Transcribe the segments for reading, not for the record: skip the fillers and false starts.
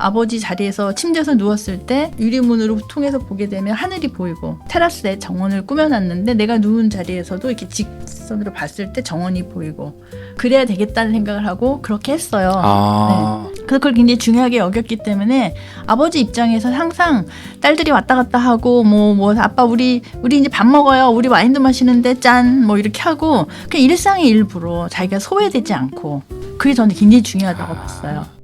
아버지 자리에서 침대에서 누웠을 때 유리문으로 통해서 보게 되면 하늘이 보이고 테라스에 정원을 꾸며놨는데 내가 누운 자리에서도 이렇게 직선으로 봤을 때 정원이 보이고 그래야 되겠다는 생각을 하고 그렇게 했어요. 네. 그래서 그걸 굉장히 중요하게 여겼기 때문에 아버지 입장에서 항상 딸들이 왔다 갔다 하고 뭐 아빠 우리 이제 밥 먹어요. 우리 와인도 마시는데 짠 뭐 이렇게 하고 그냥 일상의 일부로 자기가 소외되지 않고 그게 저는 굉장히 중요하다고 봤어요.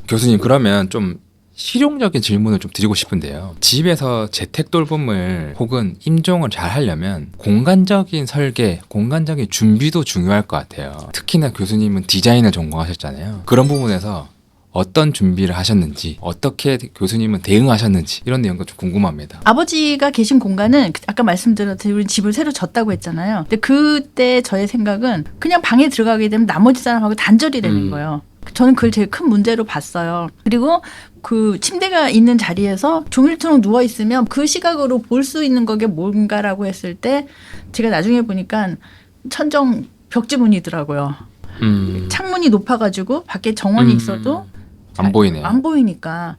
교수님 그러면 좀 실용적인 질문을 좀 드리고 싶은데요. 집에서 재택 돌봄을 혹은 임종을 잘 하려면 공간적인 설계, 공간적인 준비도 중요할 것 같아요. 특히나 교수님은 디자인을 전공하셨잖아요. 그런 부분에서 어떤 준비를 하셨는지, 어떻게 교수님은 대응하셨는지 이런 내용도 좀 궁금합니다. 아버지가 계신 공간은 아까 말씀드렸듯이 우리 집을 새로 졌다고 했잖아요. 근데 그때 저의 생각은 그냥 방에 들어가게 되면 나머지 사람하고 단절이 되는 거예요. 저는 그걸 제일 큰 문제로 봤어요. 그리고 그 침대가 있는 자리에서 종일토록 누워 있으면 그 시각으로 볼 수 있는 거게 뭔가라고 했을 때 제가 나중에 보니까 천정 벽지문이더라고요. 창문이 높아가지고 밖에 정원이 있어도 안 보이네요. 안 보이니까.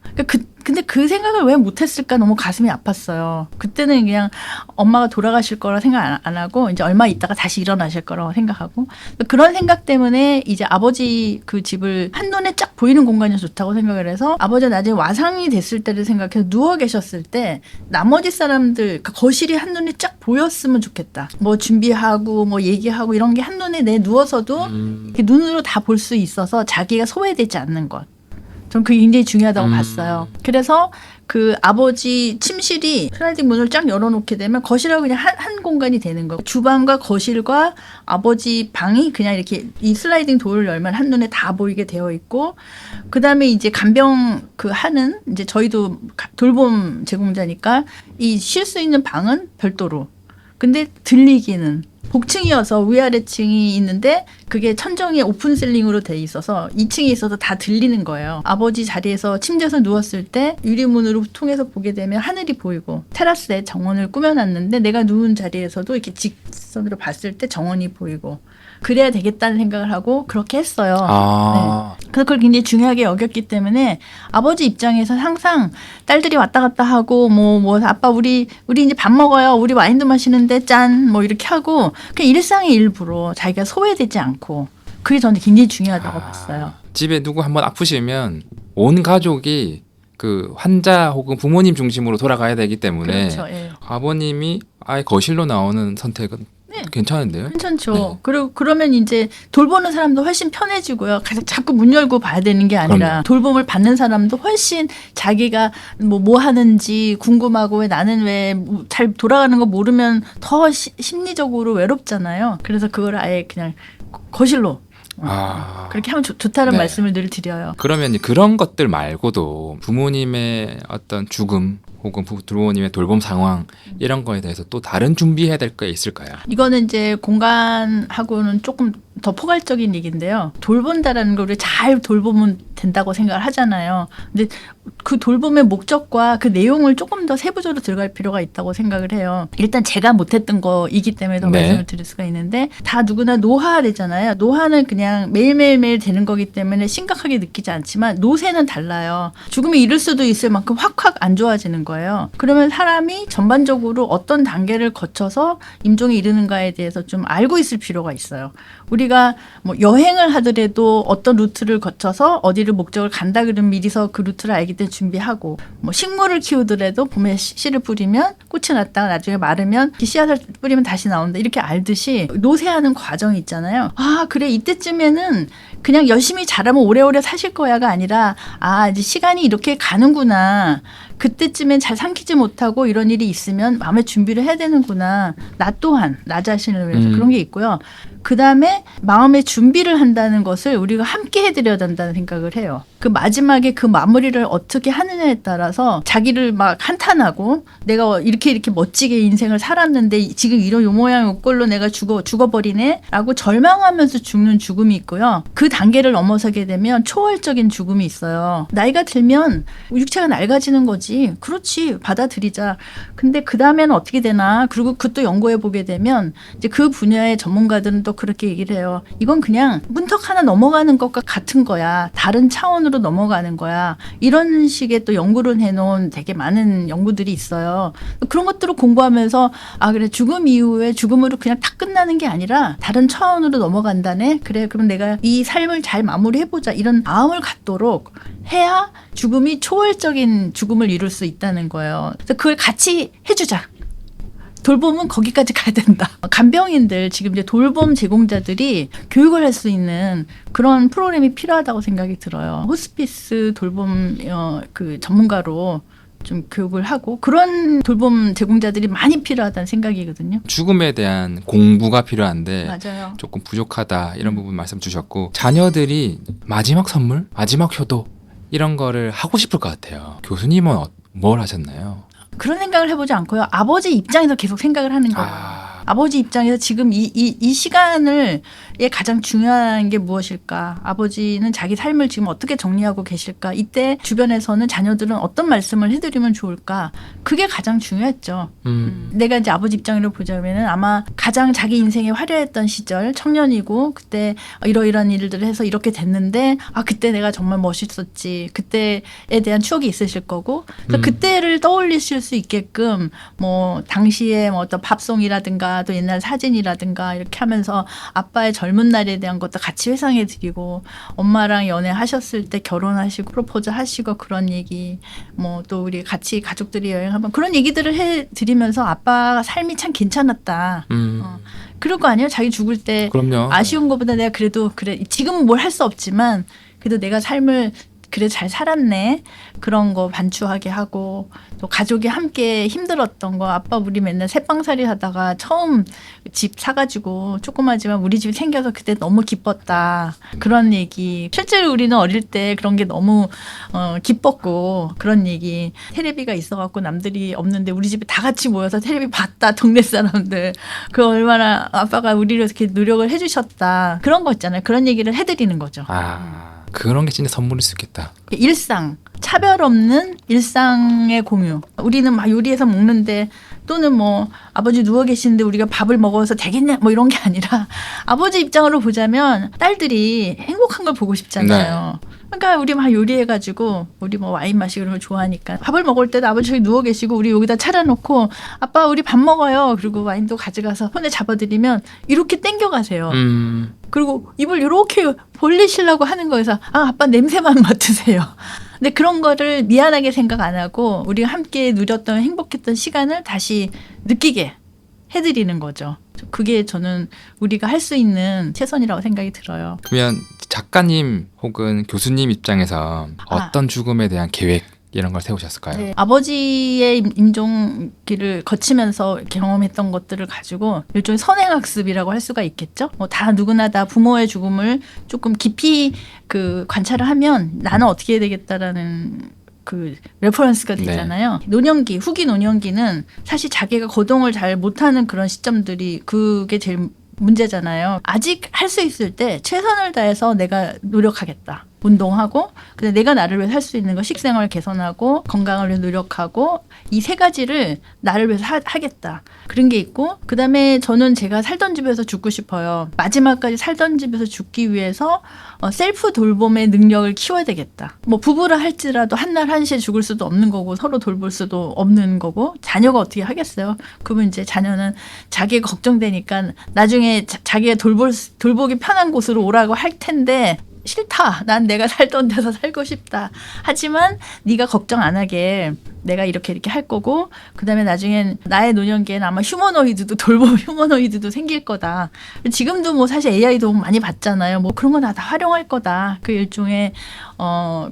근데 그 생각을 왜 못했을까 너무 가슴이 아팠어요. 그때는 그냥 엄마가 돌아가실 거라 생각 안 하고 이제 얼마 있다가 다시 일어나실 거라고 생각하고 그런 생각 때문에 이제 아버지 그 집을 한눈에 쫙 보이는 공간이 좋다고 생각을 해서 아버지가 나중에 와상이 됐을 때를 생각해서 누워 계셨을 때 나머지 사람들 그러니까 거실이 한눈에 쫙 보였으면 좋겠다. 뭐 준비하고 뭐 얘기하고 이런 게 한눈에 내 누워서도 이렇게 눈으로 다 볼 수 있어서 자기가 소외되지 않는 것. 전 그게 굉장히 중요하다고 봤어요. 그래서 그 아버지 침실이 슬라이딩 문을 쫙 열어놓게 되면 거실하고 그냥 한 공간이 되는 거고 주방과 거실과 아버지 방이 그냥 이렇게 이 슬라이딩 도어를 열면 한눈에 다 보이게 되어 있고 그 다음에 이제 간병 그 하는 이제 저희도 돌봄 제공자니까 이 쉴 수 있는 방은 별도로 근데 들리기는 복층이어서 위아래층이 있는데 그게 천정이 오픈셀링으로 돼 있어서 2층에 있어도 다 들리는 거예요. 아버지 자리에서 침대에서 누웠을 때 유리문으로 통해서 보게 되면 하늘이 보이고 테라스에 정원을 꾸며놨는데 내가 누운 자리에서도 이렇게 직선으로 봤을 때 정원이 보이고 그래야 되겠다는 생각을 하고 그렇게 했어요. 네. 그래서 그걸 굉장히 중요하게 여겼기 때문에 아버지 입장에서 항상 딸들이 왔다 갔다 하고 뭐 아빠 우리 이제 밥 먹어요. 우리 와인도 마시는데 짠 뭐 이렇게 하고 그냥 일상의 일부로 자기가 소외되지 않고 그게 저는 굉장히 중요하다고 봤어요. 집에 누구 한번 아프시면 온 가족이 그 환자 혹은 부모님 중심으로 돌아가야 되기 때문에 그렇죠. 예. 아버님이 아예 거실로 나오는 선택은 괜찮은데요? 괜찮죠. 네. 그리고 그러면 이제 돌보는 사람도 훨씬 편해지고요. 자꾸 문 열고 봐야 되는 게 아니라 그럼요. 돌봄을 받는 사람도 훨씬 자기가 뭐 하는지 궁금하고 왜 나는 왜 잘 돌아가는 거 모르면 더 심리적으로 외롭잖아요. 그래서 그걸 아예 그냥 거실로 그렇게 하면 좋다는 네. 말씀을 늘 드려요. 그러면 그런 것들 말고도 부모님의 어떤 죽음 혹은 부모님의 돌봄 상황 이런 거에 대해서 또 다른 준비해야 될 게 있을까요? 이거는 이제 공간하고는 조금 더 포괄적인 얘기인데요. 돌본다라는 걸 우리 잘 돌보면 된다고 생각을 하잖아요. 근데 그 돌봄의 목적과 그 내용을 조금 더 세부적으로 들어갈 필요가 있다고 생각을 해요. 일단 제가 못했던 거이기 때문에 더 말씀을 드릴 수가 있는데 다 누구나 노화되잖아요. 노화는 그냥 매일매일 되는 거기 때문에 심각하게 느끼지 않지만 노쇠는 달라요. 죽음에 이를 수도 있을 만큼 확 안 좋아지는 거예요. 그러면 사람이 전반적으로 어떤 단계를 거쳐서 임종에 이르는가에 대해서 좀 알고 있을 필요가 있어요. 우리가 뭐 여행을 하더라도 어떤 루트를 거쳐서 어디를 목적을 간다 그러면 미리서 그 루트를 알기 때문에 준비하고 뭐 식물을 키우더라도 봄에 씨를 뿌리면 꽃이 났다가 나중에 마르면 씨앗을 뿌리면 다시 나온다 이렇게 알듯이 노쇠하는 과정이 있잖아요. 아 그래 이때쯤에는 그냥 열심히 자라면 오래오래 사실 거야가 아니라 아 이제 시간이 이렇게 가는구나. 그때쯤엔 잘 삼키지 못하고 이런 일이 있으면 마음의 준비를 해야 되는구나. 나 또한 나 자신을 위해서 그런 게 있고요. 그다음에 마음의 준비를 한다는 것을 우리가 함께 해드려야 된다는 생각을 해요. 그 마지막에 그 마무리를 어떻게 하느냐에 따라서 자기를 막 한탄하고 내가 이렇게 멋지게 인생을 살았는데 지금 이런 요 모양 요 꼴로 내가 죽어버리네 라고 절망하면서 죽는 죽음이 있고요. 그 단계를 넘어서게 되면 초월적인 죽음이 있어요. 나이가 들면 육체가 낡아지는 거지. 그렇지 받아들이자. 근데 그 다음에는 어떻게 되나 그리고 그것도 연구해 보게 되면 이제 그 분야의 전문가들은 또 입장에서 그렇게 얘기를 해요. 이건 그냥 문턱 하나 넘어가는 것과 같은 거야. 다른 차원으로 넘어가는 거야. 이런 식의 또 연구를 해놓은 되게 많은 연구들이 있어요. 그런 것들을 공부하면서 아 그래 죽음 이후에 죽음으로 그냥 딱 끝나는 게 아니라 다른 차원으로 넘어간다네. 그래 그럼 내가 이 삶을 잘 마무리해보자. 이런 마음을 갖도록 해야 죽음이 초월적인 죽음을 이룰 수 있다는 거예요. 그래서 그걸 같이 해주자. 돌봄은 거기까지 가야 된다. 간병인들 지금 이제 돌봄 제공자들이 교육을 할 수 있는 그런 프로그램이 필요하다고 생각이 들어요. 호스피스 돌봄 그 전문가로 좀 교육을 하고 그런 돌봄 제공자들이 많이 필요하다는 생각이거든요. 죽음에 대한 공부가 필요한데 맞아요. 조금 부족하다 이런 부분 말씀 주셨고 자녀들이 마지막 선물, 마지막 효도 이런 거를 하고 싶을 것 같아요. 교수님은 뭘 하셨나요? 그런 생각을 해보지 않고요. 아버지 입장에서 계속 생각을 하는 거예요. 아버지 입장에서 지금 이 시간을 가장 중요한 게 무엇일까? 아버지는 자기 삶을 지금 어떻게 정리하고 계실까? 이때 주변에서는 자녀들은 어떤 말씀을 해드리면 좋을까? 그게 가장 중요했죠. 내가 이제 아버지 입장으로 보자면은 아마 가장 자기 인생에 화려했던 시절 청년이고 그때 이러이러한 일들을 해서 이렇게 됐는데 아 그때 내가 정말 멋있었지. 그때에 대한 추억이 있으실 거고 그래서 그때를 떠올리실 수 있게끔 뭐 당시에 뭐 어떤 팝송이라든가 또 옛날 사진이라든가 이렇게 하면서 아빠의 젊은 날에 대한 것도 같이 회상해 드리고 엄마랑 연애하셨을 때 결혼하시고 프로포즈 하시고 그런 얘기 뭐 또 우리 같이 가족들이 여행하면 그런 얘기들을 해 드리면서 아빠가 삶이 참 괜찮았다. 그럴 거 아니에요? 자기 죽을 때 그럼요. 아쉬운 것보다 내가 그래도 그래 지금은 뭘 할 수 없지만 그래도 내가 삶을 그래 잘 살았네 그런 거 반추하게 하고 또 가족이 함께 힘들었던 거 아빠 우리 맨날 새빵살이 하다가 처음 집 사가지고 조그마지만 우리 집이 생겨서 그때 너무 기뻤다 그런 얘기 실제로 우리는 어릴 때 그런 게 너무 기뻤고 그런 얘기 테레비가 있어갖고 남들이 없는데 우리 집에 다 같이 모여서 테레비 봤다 동네 사람들 그 얼마나 아빠가 우리를 이렇게 노력을 해주셨다 그런 거 있잖아요 그런 얘기를 해드리는 거죠. 그런 게 진짜 선물일 수 있겠다. 일상, 차별 없는 일상의 공유. 우리는 막 요리해서 먹는데 또는 뭐 아버지 누워 계시는데 우리가 밥을 먹어서 되겠냐 뭐 이런 게 아니라 아버지 입장으로 보자면 딸들이 행복한 걸 보고 싶잖아요. 네. 그러니까 우리 막 요리해가지고 우리 뭐 와인 마시고 그런 걸 좋아하니까 밥을 먹을 때도 아버지 저기 누워 계시고 우리 여기다 차려놓고 아빠 우리 밥 먹어요. 그리고 와인도 가져가서 손에 잡아드리면 이렇게 땡겨가세요. 그리고 입을 이렇게 벌리시려고 하는 거에서 아 아빠 냄새만 맡으세요. 근데 그런 거를 미안하게 생각 안 하고 우리가 함께 누렸던 행복했던 시간을 다시 느끼게 해드리는 거죠. 그게 저는 우리가 할 수 있는 최선이라고 생각이 들어요. 그러면 작가님 혹은 교수님 입장에서 어떤 죽음에 대한 계획 이런 걸 세우셨을까요? 네, 아버지의 임종기를 거치면서 경험했던 것들을 가지고 일종의 선행학습이라고 할 수가 있겠죠. 뭐 다 누구나 다 부모의 죽음을 조금 깊이 그 관찰을 하면 나는 어떻게 해야 되겠다라는 그 레퍼런스가 되잖아요. 네. 노년기, 후기 노년기는 사실 자기가 거동을 잘 못하는 그런 시점들이 그게 제일 문제잖아요. 아직 할 수 있을 때 최선을 다해서 내가 노력하겠다. 운동하고 근데 내가 나를 위해 살 수 있는 거 식생활 개선하고 건강을 위해 노력하고 이 세 가지를 나를 위해서 하겠다. 그런 게 있고 그다음에 저는 제가 살던 집에서 죽고 싶어요. 마지막까지 살던 집에서 죽기 위해서 셀프 돌봄의 능력을 키워야 되겠다. 뭐 부부라 할지라도 한날 한시에 죽을 수도 없는 거고 서로 돌볼 수도 없는 거고 자녀가 어떻게 하겠어요. 그러면 이제 자녀는 자기가 걱정되니까 나중에 자기가 돌보기 편한 곳으로 오라고 할 텐데 싫다. 난 내가 살던 데서 살고 싶다. 하지만 네가 걱정 안 하게 내가 이렇게 할 거고 그다음에 나중엔 나의 노년기에는 아마 휴머노이드도 돌봄 휴머노이드도 생길 거다. 지금도 뭐 사실 AI 도움 많이 받잖아요. 뭐 그런 거 나 다 활용할 거다. 그 일종의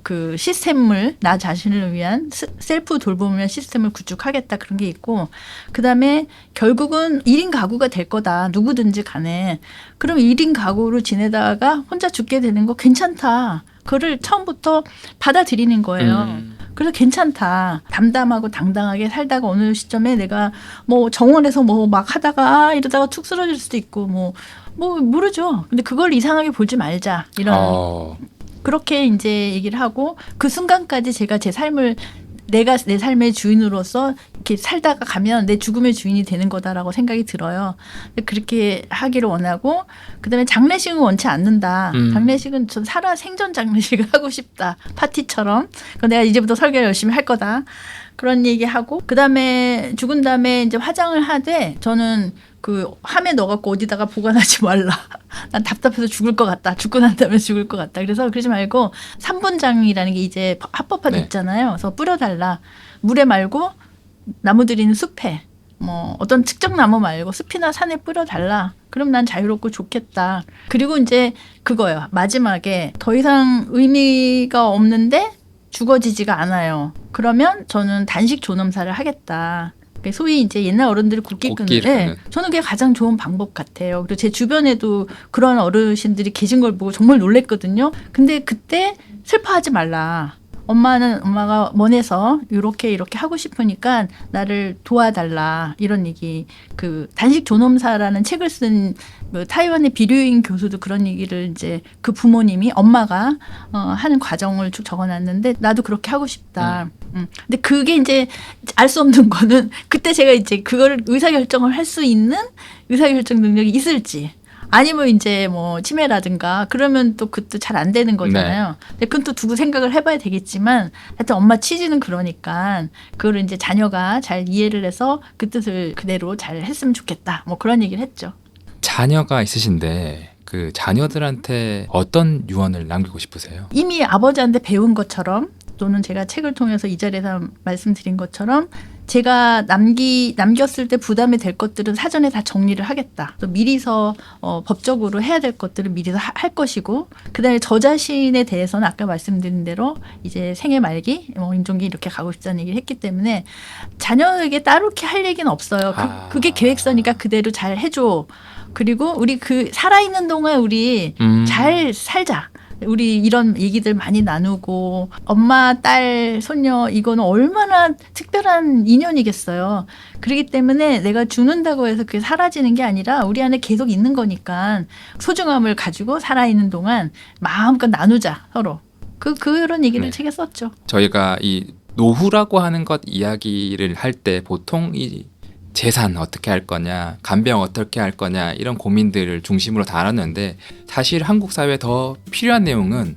그 시스템을 나 자신을 위한 셀프 돌봄을 위한 시스템을 구축하겠다 그런 게 있고 그다음에 결국은 1인 가구가 될 거다. 누구든지 간에. 그럼 1인 가구로 지내다가 혼자 죽게 되는 거 괜찮다. 그거를 처음부터 받아들이는 거예요. 그래서 괜찮다. 담담하고 당당하게 살다가 어느 시점에 내가 뭐 정원에서 뭐 막 하다가 이러다가 툭 쓰러질 수도 있고 뭐 모르죠. 근데 그걸 이상하게 보지 말자. 이런 그렇게 이제 얘기를 하고 그 순간까지 제가 제 삶을 내가 내 삶의 주인으로서 이렇게 살다가 가면 내 죽음의 주인이 되는 거다라고 생각이 들어요. 그렇게 하기를 원하고 그다음에 장례식은 원치 않는다. 장례식은 전 살아 생전 장례식을 하고 싶다. 파티처럼. 그럼 내가 이제부터 설계를 열심히 할 거다. 그런 얘기하고 그다음에 죽은 다음에 이제 화장을 하되 저는 그 함에 넣어갖고 어디다가 보관하지 말라. 난 답답해서 죽을 것 같다. 죽고 난 다음에 죽을 것 같다. 그래서 그러지 말고 3분장이라는 게 이제 합법화돼 네. 있잖아요. 그래서 뿌려달라. 물에 말고 나무들이 있는 숲에 뭐 어떤 특정 나무 말고 숲이나 산에 뿌려달라. 그럼 난 자유롭고 좋겠다. 그리고 이제 그거예요. 마지막에 더 이상 의미가 없는데 죽어지지가 않아요. 그러면 저는 단식 존엄사를 하겠다. 소위 이제 옛날 어른들이 굵기 굵기를 끊는 끊는. 저는 그게 가장 좋은 방법 같아요. 그리고 제 주변에도 그런 어르신들이 계신 걸 보고 정말 놀랬거든요. 근데 그때 슬퍼하지 말라. 엄마가 원해서 이렇게 하고 싶으니까 나를 도와달라 이런 얘기. 그 단식 존엄사라는 책을 쓴 그 타이완의 비류인 교수도 그런 얘기를 이제 그 부모님이 엄마가 하는 과정을 쭉 적어놨는데 나도 그렇게 하고 싶다. 근데 그게 이제 알 수 없는 거는 그때 제가 이제 그거를 의사결정을 할 수 있는 의사결정 능력이 있을지. 아니면 이제 뭐 치매라든가 그러면 또 그것도 잘 안 되는 거잖아요. 근데 그건 또 두고 생각을 해봐야 되겠지만 하여튼 엄마 취지는 그러니까 그거를 이제 자녀가 잘 이해를 해서 그 뜻을 그대로 잘 했으면 좋겠다. 뭐 그런 얘기를 했죠. 자녀가 있으신데 그 자녀들한테 어떤 유언을 남기고 싶으세요? 이미 아버지한테 배운 것처럼 또는 제가 책을 통해서 이 자리에서 말씀드린 것처럼 제가 남겼을 때 부담이 될 것들은 사전에 다 정리를 하겠다. 또 미리서 법적으로 해야 될 것들을 미리서 할 것이고 그다음에 저 자신에 대해서는 아까 말씀드린 대로 이제 생애 말기 임종기 이렇게 가고 싶다는 얘기를 했기 때문에 자녀에게 따로 이렇게 할 얘기는 없어요. 그게 계획서니까 그대로 잘 해줘. 그리고 우리 그 살아있는 동안 우리 잘 살자. 우리 이런 얘기들 많이 나누고 엄마, 딸, 손녀 이거는 얼마나 특별한 인연이겠어요. 그렇기 때문에 내가 죽는다고 해서 그게 사라지는 게 아니라 우리 안에 계속 있는 거니까 소중함을 가지고 살아있는 동안 마음껏 나누자 서로. 그런 얘기를 네. 책에 썼죠. 저희가 이 노후라고 하는 것 이야기를 할 때 보통 이 재산 어떻게 할 거냐, 간병 어떻게 할 거냐 이런 고민들을 중심으로 다뤘는데 사실 한국 사회에 더 필요한 내용은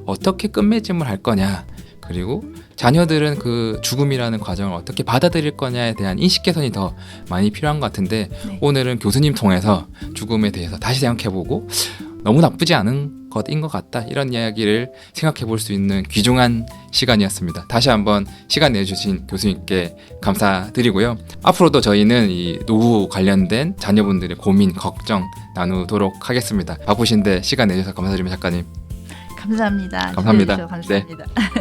어떻게 끝맺음을 할 거냐 그리고 자녀들은 그 죽음이라는 과정을 어떻게 받아들일 거냐에 대한 인식 개선이 더 많이 필요한 것 같은데 네. 오늘은 교수님 통해서 죽음에 대해서 다시 생각해보고 너무 나쁘지 않은 것인 것 같다 이런 이야기를 생각해 볼 수 있는 귀중한 시간이었습니다. 다시 한번 시간 내주신 교수님께 감사드리고요. 앞으로도 저희는 이 노후 관련된 자녀분들의 고민, 걱정 나누도록 하겠습니다. 바쁘신데 시간 내주셔서 감사드립니다. 작가님. 감사합니다. 감사합니다. 기대해 주셔서 감사합니다. 네.